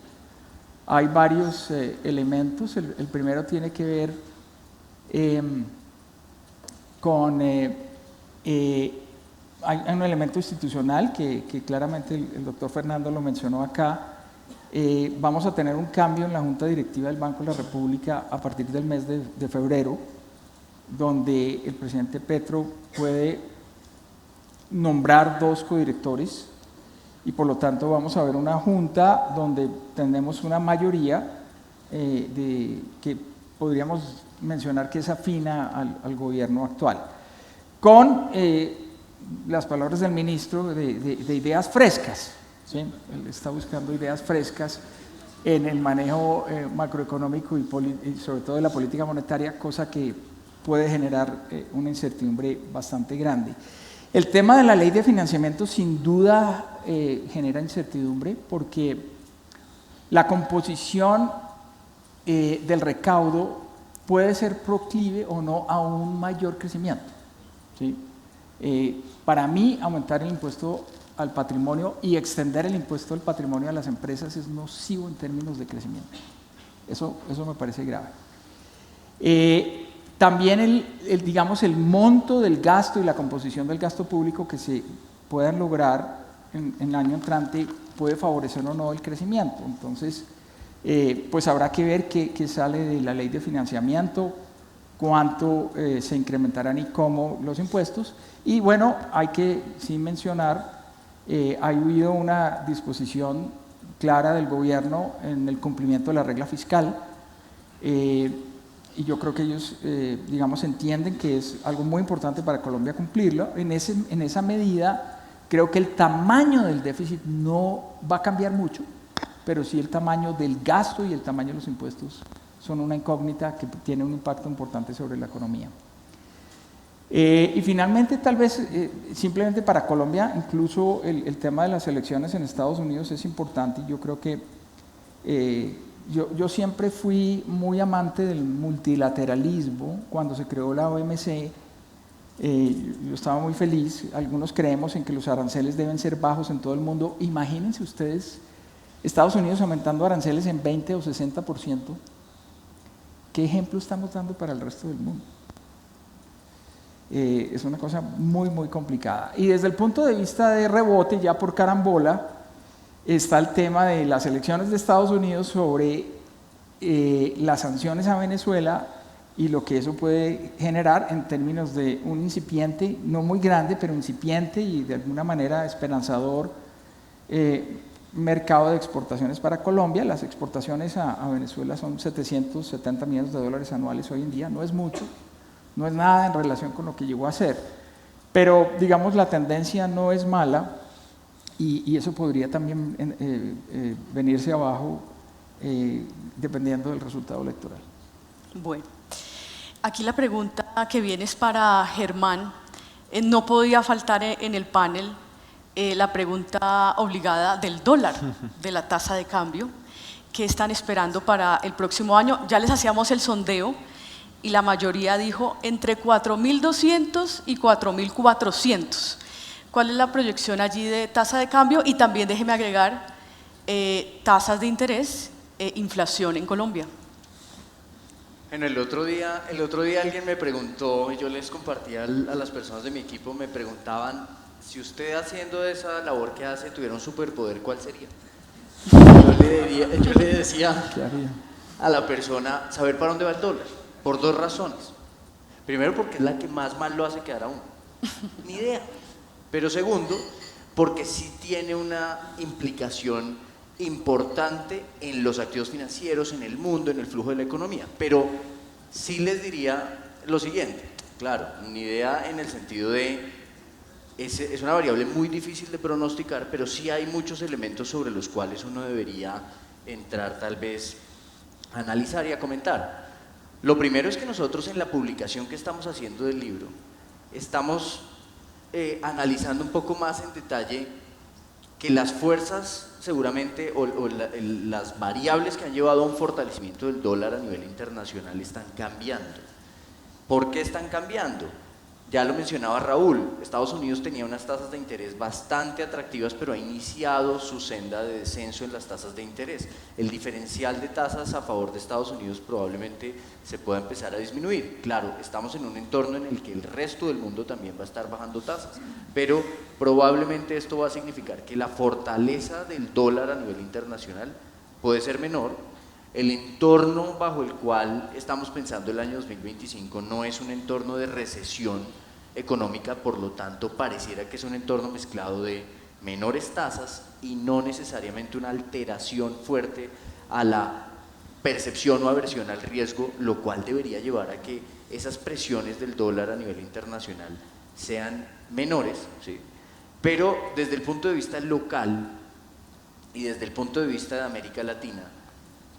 hay varios elementos. El primero tiene que ver con... hay un elemento institucional que claramente el doctor Fernando lo mencionó acá. Vamos a tener un cambio en la Junta Directiva del Banco de la República a partir del mes de febrero, donde el presidente Petro puede nombrar 2 codirectores y por lo tanto vamos a ver una junta donde tenemos una mayoría que podríamos mencionar que es afina al gobierno actual, con las palabras del ministro de ideas frescas, ¿sí? Él está buscando ideas frescas en el manejo macroeconómico y sobre todo de la política monetaria, cosa que puede generar una incertidumbre bastante grande. El tema de la ley de financiamiento sin duda genera incertidumbre porque la composición del recaudo puede ser proclive o no a un mayor crecimiento, ¿sí? Para mí, aumentar el impuesto al patrimonio y extender el impuesto al patrimonio a las empresas es nocivo en términos de crecimiento. Eso me parece grave. También digamos, el monto del gasto y la composición del gasto público que se puedan lograr en el año entrante puede favorecer o no el crecimiento. Entonces, pues habrá que ver qué sale de la ley de financiamiento, cuánto se incrementarán y cómo los impuestos. Y bueno, hay que sí mencionar, ha habido una disposición clara del gobierno en el cumplimiento de la regla fiscal. Y yo creo que ellos, digamos, entienden que es algo muy importante para Colombia cumplirlo. En esa medida, creo que el tamaño del déficit no va a cambiar mucho, pero sí el tamaño del gasto y el tamaño de los impuestos son una incógnita que tiene un impacto importante sobre la economía. Y finalmente, tal vez, simplemente para Colombia, incluso el tema de las elecciones en Estados Unidos es importante. Yo creo que yo siempre fui muy amante del multilateralismo. Cuando se creó la OMC, yo estaba muy feliz. Algunos creemos en que los aranceles deben ser bajos en todo el mundo. Imagínense ustedes, Estados Unidos aumentando aranceles en 20 o 60%. ¿Qué ejemplo estamos dando para el resto del mundo? Es una cosa muy, muy complicada. Y desde el punto de vista de rebote, ya por carambola, está el tema de las elecciones de Estados Unidos sobre las sanciones a Venezuela y lo que eso puede generar en términos de un incipiente, no muy grande, pero incipiente y de alguna manera esperanzador mercado de exportaciones para Colombia. Las exportaciones a Venezuela son 770 millones de dólares anuales hoy en día, no es mucho, no es nada en relación con lo que llegó a ser, pero digamos la tendencia no es mala. Y eso podría también venirse abajo dependiendo del resultado electoral. Bueno, aquí la pregunta que viene es para Germán. No podía faltar en el panel la pregunta obligada del dólar, de la tasa de cambio. ¿Qué están esperando para el próximo año? Ya les hacíamos el sondeo y la mayoría dijo entre 4.200 y 4.400. ¿Cuál es la proyección allí de tasa de cambio? Y también déjeme agregar tasas de interés e inflación en Colombia. Bueno, el otro día alguien me preguntó, y yo les compartía a las personas de mi equipo, me preguntaban, si usted haciendo esa labor que hace tuviera un superpoder, ¿cuál sería? Yo le decía ¿Qué haría? a la persona, saber para dónde va el dólar, por dos razones. Primero, porque es la que más mal lo hace quedar a uno. Ni idea. Pero segundo, porque sí tiene una implicación importante en los activos financieros, en el mundo, en el flujo de la economía. Pero sí les diría lo siguiente, claro, ni idea en el sentido de, es una variable muy difícil de pronosticar, pero sí hay muchos elementos sobre los cuales uno debería entrar tal vez a analizar y a comentar. Lo primero es que nosotros en la publicación que estamos haciendo del libro, estamos analizando un poco más en detalle que las fuerzas seguramente las variables que han llevado a un fortalecimiento del dólar a nivel internacional están cambiando. ¿Por qué están cambiando? Ya lo mencionaba Raúl, Estados Unidos tenía unas tasas de interés bastante atractivas, pero ha iniciado su senda de descenso en las tasas de interés. El diferencial de tasas a favor de Estados Unidos probablemente se pueda empezar a disminuir. Claro, estamos en un entorno en el que el resto del mundo también va a estar bajando tasas, pero probablemente esto va a significar que la fortaleza del dólar a nivel internacional puede ser menor. El entorno bajo el cual estamos pensando el año 2025 no es un entorno de recesión económica, por lo tanto pareciera que es un entorno mezclado de menores tasas y no necesariamente una alteración fuerte a la percepción o aversión al riesgo, lo cual debería llevar a que esas presiones del dólar a nivel internacional sean menores, ¿sí? Pero desde el punto de vista local y desde el punto de vista de América Latina,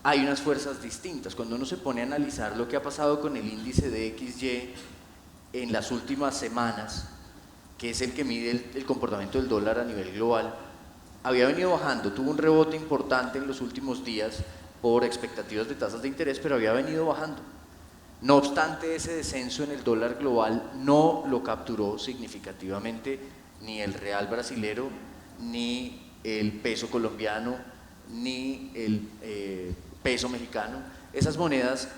hay unas fuerzas distintas. Cuando uno se pone a analizar lo que ha pasado con el índice de XY en las últimas semanas, que es el que mide el comportamiento del dólar a nivel global, había venido bajando, tuvo un rebote importante en los últimos días por expectativas de tasas de interés, pero había venido bajando. No obstante, ese descenso en el dólar global no lo capturó significativamente ni el real brasilero, ni el peso colombiano, ni el peso mexicano. Esas monedas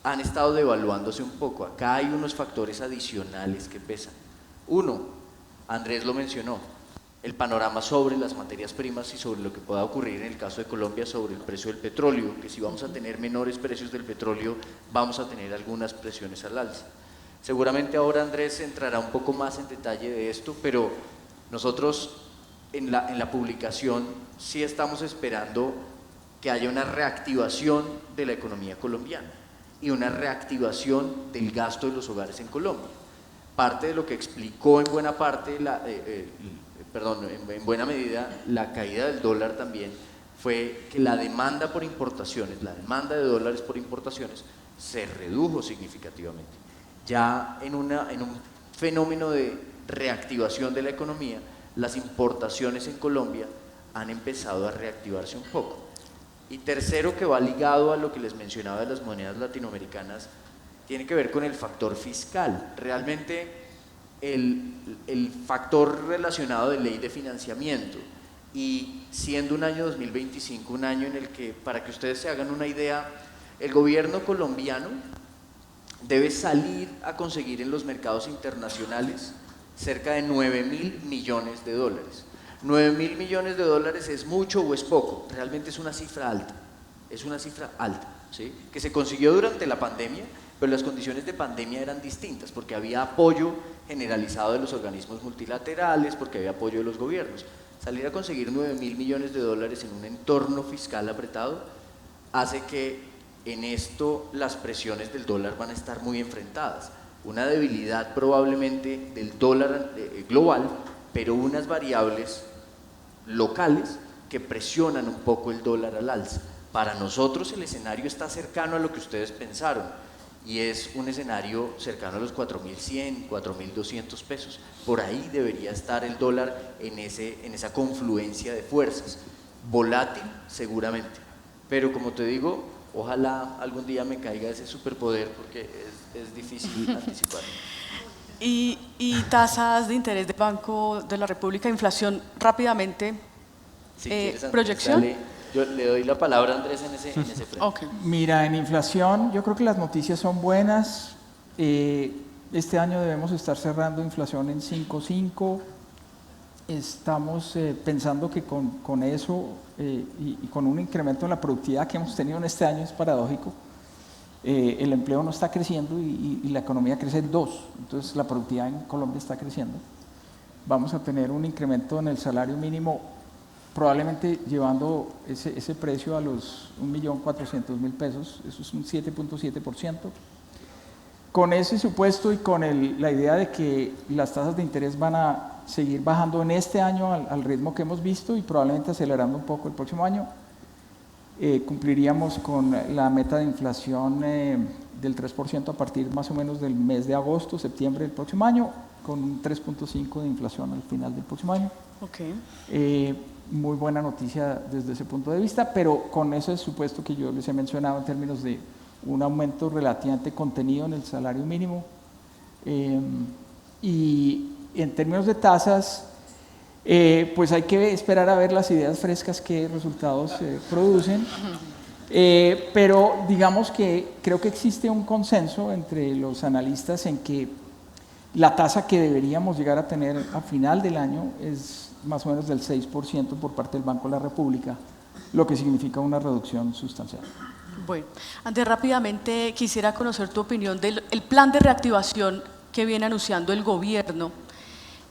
han estado devaluándose un poco. Acá hay unos factores adicionales que pesan. Uno, Andrés lo mencionó, el panorama sobre las materias primas y sobre lo que pueda ocurrir en el caso de Colombia sobre el precio del petróleo, que si vamos a tener menores precios del petróleo, vamos a tener algunas presiones al alza. Seguramente ahora Andrés entrará un poco más en detalle de esto, pero nosotros en la publicación sí estamos esperando que haya una reactivación de la economía colombiana y una reactivación del gasto de los hogares en Colombia. Parte de lo que explicó en buena parte, en buena medida, la caída del dólar también fue que la demanda por importaciones, la demanda de dólares por importaciones se redujo significativamente. Ya en un fenómeno de reactivación de la economía, las importaciones en Colombia han empezado a reactivarse un poco. Y tercero, que va ligado a lo que les mencionaba de las monedas latinoamericanas, tiene que ver con el factor fiscal. Realmente el factor relacionado de ley de financiamiento, y siendo un año 2025 un año en el que, para que ustedes se hagan una idea, el gobierno colombiano debe salir a conseguir en los mercados internacionales cerca de 9.000 millones de dólares. 9.000 millones de dólares es mucho o es poco, realmente es una cifra alta, ¿sí? Que se consiguió durante la pandemia, pero las condiciones de pandemia eran distintas, porque había apoyo generalizado de los organismos multilaterales, porque había apoyo de los gobiernos. Salir a conseguir 9.000 millones de dólares en un entorno fiscal apretado hace que en esto las presiones del dólar van a estar muy enfrentadas. Una debilidad probablemente del dólar global, pero unas variables locales que presionan un poco el dólar al alza. Para nosotros el escenario está cercano a lo que ustedes pensaron. y es un escenario cercano a los 4.100, 4.200 pesos. Por ahí debería estar el dólar en esa confluencia de fuerzas. Volátil, seguramente, pero como te digo, ojalá algún día me caiga ese superpoder porque es difícil anticipar. Y tasas de interés del Banco de la República, inflación rápidamente, Si quieres, Andrés, proyección. dale. Yo le doy la palabra a Andrés en ese frente. Okay. Mira, en inflación yo creo que las noticias son buenas. Este año debemos estar cerrando inflación en 5.5. Estamos pensando que con eso y con un incremento en la productividad que hemos tenido en este año, es paradójico, el empleo no está creciendo y la economía crece en 2, entonces la productividad en Colombia está creciendo. Vamos a tener un incremento en el salario mínimo, probablemente llevando ese precio a los 1.400.000 pesos, eso es un 7.7%. Con ese supuesto y con la idea de que las tasas de interés van a seguir bajando en este año al ritmo que hemos visto y probablemente acelerando un poco el próximo año, cumpliríamos con la meta de inflación del 3% a partir más o menos del mes de agosto, septiembre del próximo año, con un 3.5% de inflación al final del próximo año. Okay. Muy buena noticia desde ese punto de vista, pero con ese supuesto que yo les he mencionado en términos de un aumento relativamente contenido en el salario mínimo. Y en términos de tasas, pues hay que esperar a ver las ideas frescas qué resultados producen. Pero digamos que creo que existe un consenso entre los analistas en que la tasa que deberíamos llegar a tener a final del año es más o menos del 6% por parte del Banco de la República, lo que significa una reducción sustancial. Bueno, antes rápidamente quisiera conocer tu opinión del plan de reactivación que viene anunciando el gobierno.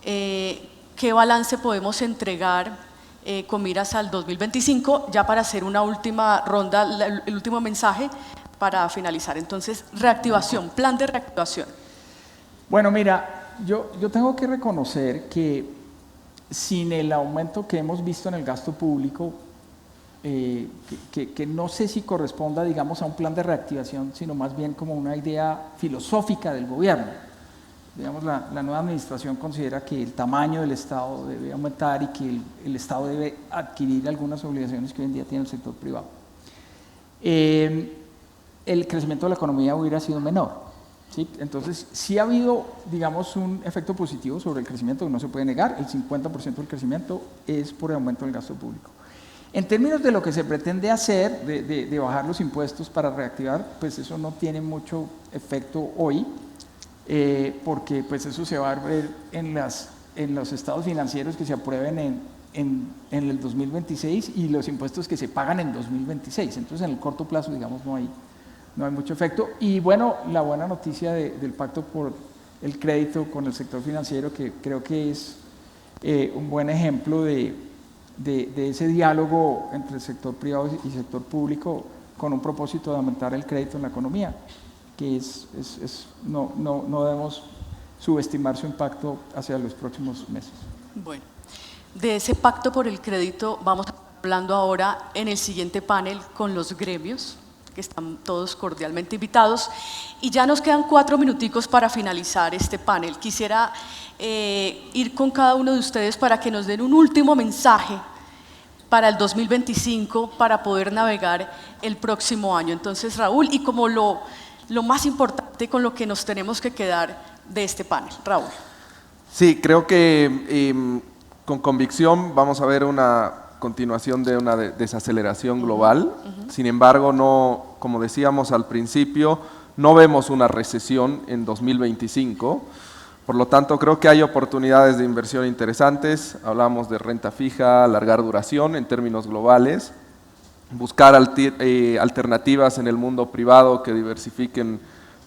¿Qué balance podemos entregar con miras al 2025? Ya para hacer una última ronda, el último mensaje para finalizar. Entonces, reactivación, plan de reactivación. Bueno, mira, yo tengo que reconocer que sin el aumento que hemos visto en el gasto público, que no sé si corresponda, digamos, a un plan de reactivación, sino más bien como una idea filosófica del gobierno. Digamos, la nueva administración considera que el tamaño del Estado debe aumentar y que el Estado debe adquirir algunas obligaciones que hoy en día tiene el sector privado. El crecimiento de la economía hubiera sido menor. ¿Sí? Entonces, sí ha habido, digamos, un efecto positivo sobre el crecimiento, que no se puede negar. El 50% del crecimiento es por el aumento del gasto público. En términos de lo que se pretende hacer, de bajar los impuestos para reactivar, pues eso no tiene mucho efecto hoy, porque pues eso se va a ver en los estados financieros que se aprueben en el 2026 y los impuestos que se pagan en 2026. Entonces, en el corto plazo, digamos, no hay mucho efecto. Y bueno, la buena noticia del Pacto por el Crédito con el sector financiero, que creo que es un buen ejemplo de ese diálogo entre el sector privado y el sector público con un propósito de aumentar el crédito en la economía, que no debemos subestimar su impacto hacia los próximos meses. Bueno, de ese pacto por el crédito vamos hablando ahora en el siguiente panel con los gremios, que están todos cordialmente invitados, y ya nos quedan 4 minuticos para finalizar este panel. Quisiera ir con cada uno de ustedes para que nos den un último mensaje para el 2025, para poder navegar el próximo año. Entonces, Raúl, y como lo más importante con lo que nos tenemos que quedar de este panel. Raúl. Sí, creo que con convicción vamos a ver una continuación de una desaceleración global. Sin embargo, no, como decíamos al principio, no vemos una recesión en 2025. Por lo tanto, creo que hay oportunidades de inversión interesantes. Hablamos de renta fija, alargar duración en términos globales, buscar alternativas en el mundo privado que diversifiquen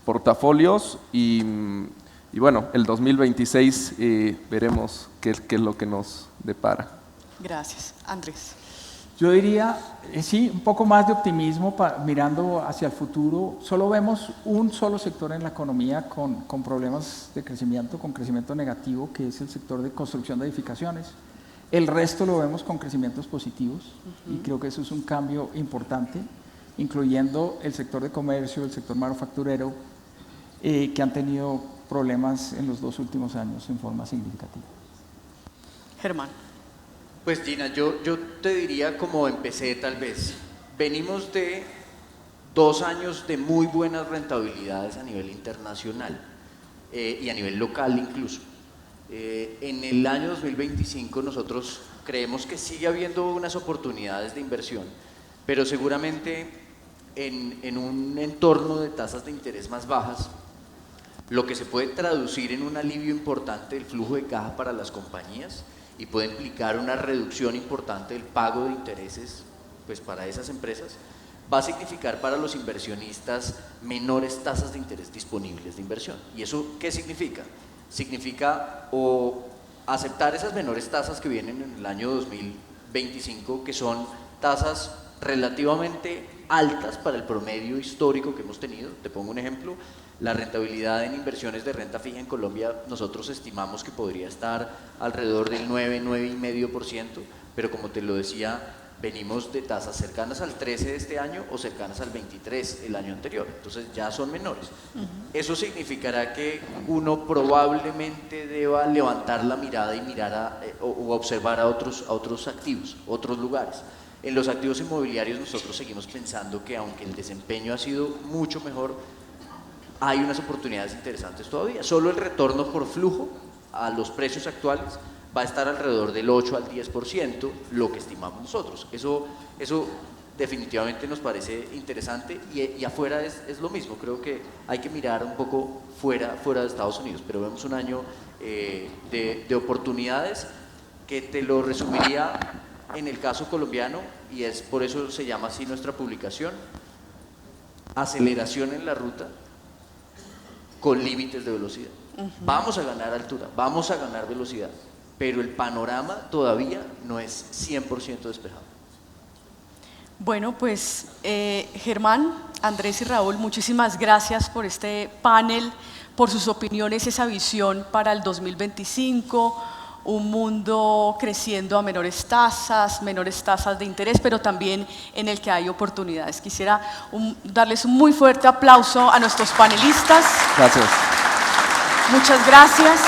portafolios y bueno, el 2026 veremos qué es lo que nos depara. Gracias. Andrés. Yo diría, sí, un poco más de optimismo mirando hacia el futuro. Solo vemos un solo sector en la economía con problemas de crecimiento, con crecimiento negativo, que es el sector de construcción de edificaciones. El resto lo vemos con crecimientos positivos y creo que eso es un cambio importante, incluyendo el sector de comercio, el sector manufacturero, que han tenido problemas en los 2 últimos años en forma significativa. Germán. Pues Gina, yo te diría como empecé tal vez. Venimos de 2 años de muy buenas rentabilidades a nivel internacional y a nivel local incluso. En el año 2025 nosotros creemos que sigue habiendo unas oportunidades de inversión, pero seguramente en un entorno de tasas de interés más bajas, lo que se puede traducir en un alivio importante del flujo de caja para las compañías y puede implicar una reducción importante del pago de intereses pues, para esas empresas, va a significar para los inversionistas menores tasas de interés disponibles de inversión. ¿Y eso qué significa? Significa o aceptar esas menores tasas que vienen en el año 2025, que son tasas relativamente altas para el promedio histórico que hemos tenido. Te pongo un ejemplo, la rentabilidad en inversiones de renta fija en Colombia nosotros estimamos que podría estar alrededor del 9–9,5%, pero como te lo decía, venimos de tasas cercanas al 13 de este año o cercanas al 23 el año anterior, entonces ya son menores. Eso significará que uno probablemente deba levantar la mirada y mirar o observar a otros activos, otros lugares. En los activos inmobiliarios nosotros seguimos pensando que aunque el desempeño ha sido mucho mejor, hay unas oportunidades interesantes todavía. Solo el retorno por flujo a los precios actuales va a estar alrededor del 8 al 10%, lo que estimamos nosotros. Eso definitivamente nos parece interesante y afuera es lo mismo. Creo que hay que mirar un poco fuera de Estados Unidos, pero vemos un año de oportunidades que te lo resumiría en el caso colombiano, y es por eso se llama así nuestra publicación: aceleración en la ruta con límites de velocidad. Vamos a ganar altura, vamos a ganar velocidad, pero el panorama todavía no es 100% despejado. Bueno, pues Germán, Andrés y Raúl, muchísimas gracias por este panel, por sus opiniones, esa visión para el 2025, un mundo creciendo a menores tasas de interés, pero también en el que hay oportunidades. Quisiera darles un muy fuerte aplauso a nuestros panelistas. Gracias. Muchas gracias.